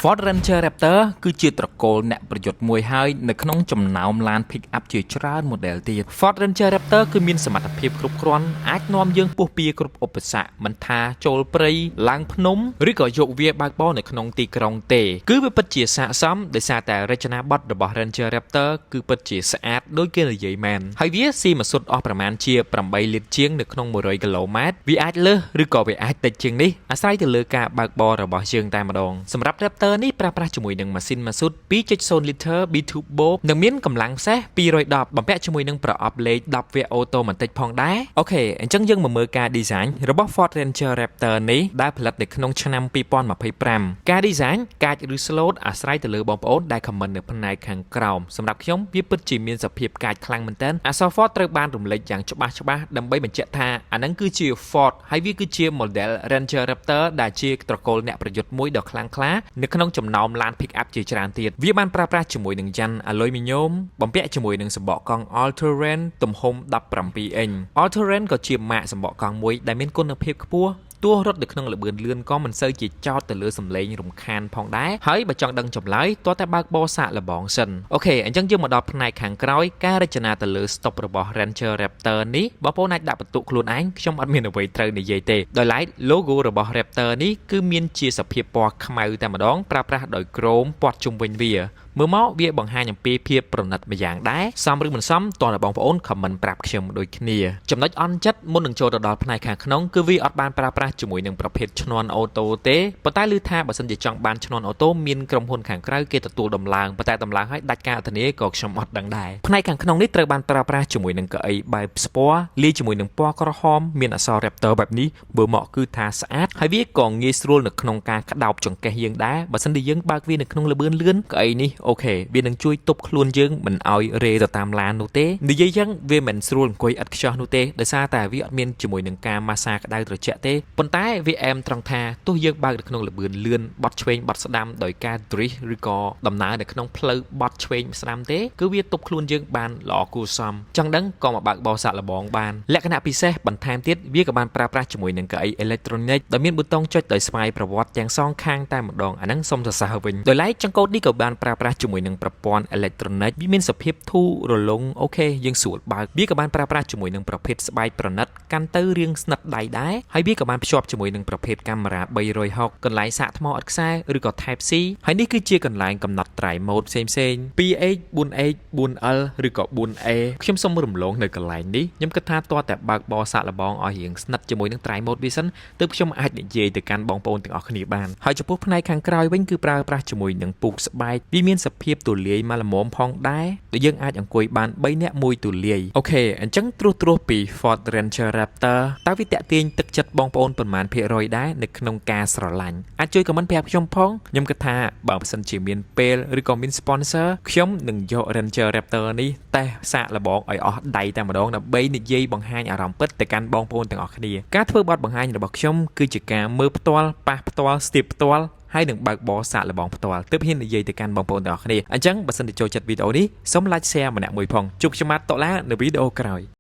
Ford Ranger Raptor គឺជាត្រកូលអ្នកប្រយុទ្ធមួយហើយនៅក្នុងចំណោមឡាន pick up ជាច្រើន model ទៀត Ford Ranger Raptor គឺមានសមត្ថភាពគ្រប់គ្រាន់អាចនាំយើងពុះពៀគ្រប់ឧបសគ្គមិនថាចូលព្រៃឡើងភ្នំឬក៏យកវាបើកបរនៅក្នុងទីក្រុងទេគឺវាពិតជាស័ក្តិសមដោយសារតែរចនាប័ទ្មរបស់ Ranger Raptor គឺពិតជាស្អាតដូចគេនិយាយមែនហើយវាស៊ីម៉ាស៊ុតអស់ប្រមាណជា8លីត្រជាងនៅក្នុង100គីឡូម៉ែត្រវាអាចលើសឬក៏វាអាចតិចជាងនេះអាស្រ័យទៅលើការបើកបររបស់យើងតែម្ដងសម្រាប់ Raptor នេះប្រើប្រាស់ជាមួយនឹងម៉ាស៊ីនម៉ាស៊ូត 2.0 លីត្រ B2 Bob និងមានកម្លាំងផ្សេង210បំពាក់ជាមួយនឹងប្រអប់លេខ10 វគ្គអូតូម៉ាទិកផងដែរអូខេអញ្ចឹងយើងមកមើលការ design របស់ Ford Ranger Raptor នេះដែលផលិតនៅក្នុងឆ្នាំ2025ការ design កាចឬ slot អាស្រ័យទៅលើបងប្អូនដែល comment នៅផ្នែកខាងក្រោមសម្រាប់ខ្ញុំវាពិតជាមានសភាពកាចខ្លាំងមែនទែនអក្សរ Ford ត្រូវបានរំលេចយ៉ាងច្បាស់ដើម្បីបញ្ជាក់ថាអានឹងគឺជា Ford ហើយវាគឺជា model Ranger Raptor ដែលជាត្រកូលអ្នកប្រយុទ្ធមួយដ៏ខ្លាំងក្លានៅក្នុងចំណោមឡាន pick up ជាច្រើនទៀតវាបានប្រើប្រាស់ជាមួយនឹងយ៉ាន់អាលុយមីញ៉ូមបំពាក់ជាមួយនឹងសំបកកង់ All Terrain ទំហំ17អ៊ីន All Terrain ក៏ជាម៉ាកសំបកកង់មួយដែលមានគុណភាពខ្ពស់ទោះរត់នៅក្នុងល្បឿនលឿនក៏មិនសូវជាចោតទៅលើសំឡេងរំខានផងដែរហើយបើចង់ដឹងចម្លើយទាល់តែបើកបរសាកល្បងសិនអូខេអញ្ចឹងយើងមកដល់ផ្នែកខាងក្រោយការរចនាទៅលើ stop របស់ Ranger Raptor នេះបងប្អូនអាចដាក់បន្ទុកខ្លួនឯងខ្ញុំអត់មានអ្វីត្រូវនិយាយទេដោយឡែក logo របស់ Raptor នេះគឺមានជាសភាពពណ៌ខ្មៅតែម្ដងប្រើប្រាស់ដោយក្រោមព័ទ្ធជុំវិញវាមើលមកវាបង្ហាញអំពីភាពប្រណិតម្យ៉ាងដែរសមឬមិនសមតើបងប្អូន comment ប្រាប់ខ្ញុំដូចគ្នាចំណុចអន់ចិត្តមុននឹងចូលទៅដល់ផ្នែកខាងក្នុងគឺវាអត់បានប្រើប្រាស់ជាមួយនឹងប្រភេទឈ្នាន់អូតូទេប៉ុន្តែឮថាបើសិនជាចង់បានឈ្នាន់អូតូមានក្រុមហ៊ុនខាងក្រៅគេទទួលដំឡើងប៉ុន្តែដំឡើងឲ្យដាច់ការអត្ថន័យក៏ខ្ញុំអត់ដឹងដែរផ្នែកខាងក្នុងនេះត្រូវបានប្រើប្រាស់ជាមួយនឹងកៅអីបែបស្ពណ៌លាយជាមួយនឹងពណ៌ក្រហមមានអក្សរ Raptor បែបនេះមើលមកគឺថាស្អាតហើយវាក៏ងាយស្រួលនៅក្នុងការក្តោបចង្កេះយើងដែរបើសិនជាយើងបើកវានៅក្នុងល្បឿនលឿនកៅអីនេះអូខេវានឹងជួយទប់ខ្លួនយើងមិនឲ្យរេទៅតាមឡាននោះទេនិយាយចឹងវាមិនស្រួលអង្គុយឥតខ្ចោះនោះទេដោយសារតែវាអត់មានជាមួយនឹងការម៉ាសាក្តៅត្រជាក់ទេប៉ុន្តែវាអែមត្រង់ថាទោះយើងបើកនៅក្នុងល្បឿនលឿនបត់ឆ្វេងបត់ស្ដាំដោយការ drift ឬក៏ដំណើរនៅក្នុងផ្លូវបត់ឆ្វេងស្ដាំទេគឺវាទប់ខ្លួនយើងបានល្អគួរសមចង់ដឹងក៏មកបើកបោសាក់លបងបានលក្ខណៈពិសេសបន្ថែមទៀតវាក៏បានប្រើប្រាស់ជាមួយនឹងកៅអី electronic ដែលមានប៊ូតុងចុចដោយស្វ័យប្រវត្តិទាំងសងខាងតែម្ដងអាហ្នឹងសុំសរសើរវិញដោយឡែកចង្កូតនេះក៏បានប្រើប្រាស់ជាមួយនឹងប្រព័ន្ធ electronic វាមានសភាពធូររលុងអូខេយើងស្រួលបើកវាក៏បានប្រើប្រាស់ជាមួយនឹងប្រភេទស្បែកប្រណិតកាន់ទៅរាងស្និតដៃដែរហើយវាក៏បានភ្ជាប់ជាមួយនឹងប្រភេទកាមេរ៉ា360កន្លែងសាកថ្មឥតខ្សែឬក៏ Type C ហើយនេះគឺជាកន្លែងកំណត់ Try Mode ផ្សេង 2H 4H 4L ឬក៏ 4A ខ្ញុំសូមរំលងនៅកន្លែងនេះខ្ញុំគិតថាតើតែបើកបរសាកល្បងឲ្យរៀងស្និតជាមួយនឹង Try Mode វាសិនទើបខ្ញុំអាចនិយាយទៅកាន់បងប្អូនទាំងអស់គ្នាបានហើយចំពោះផ្នែកខាងក្រោយវិញគឺប្រើប្រាស់ជាមួយនឹងពូកស្បែកវាមានសភាពទូលាយមកល្មមផងដែរដែលយើងអាចអង្គុយបាន3នាក់មួយទូលាយអូខេអញ្ចឹងត្រួសពី Ford Ranger Raptor តើវាតាក់ទាញទឹកចិត្តបងប្អូនប៉ុន្មានភាគរយដែរនៅក្នុងការស្រឡាញ់អាចជួយ comment ប្រាប់ខ្ញុំផងខ្ញុំគិតថាបើមិនសិនជាមានពេលឬក៏មាន sponsor ខ្ញុំនឹងយក Ranger Raptor នេះតេស្តសាកល្បងឲ្យអស់ដៃតែម្ដងដើម្បីនិយាយបង្ហាញអារម្មណ៍ពិតទៅកាន់បងប្អូនទាំងអស់គ្នាការធ្វើបទបង្ហាញរបស់ខ្ញុំគឺជាការមើលផ្ទាល់ប៉ះផ្ទាល់ស្ទាបផ្ទាល់ហើយនឹងបើកបរសាកល្បងផ្ទាល់ទើបហ៊ាននិយាយទៅកាន់បងប្អូនទាំងអស់គ្នាអញ្ចឹងបើសិនជាចូលចិត្តវីដេអូនេះសូម like share ម្នាក់មួយផងជួបខ្ញុំបាទតឡានៅវីដេអូក្រោយ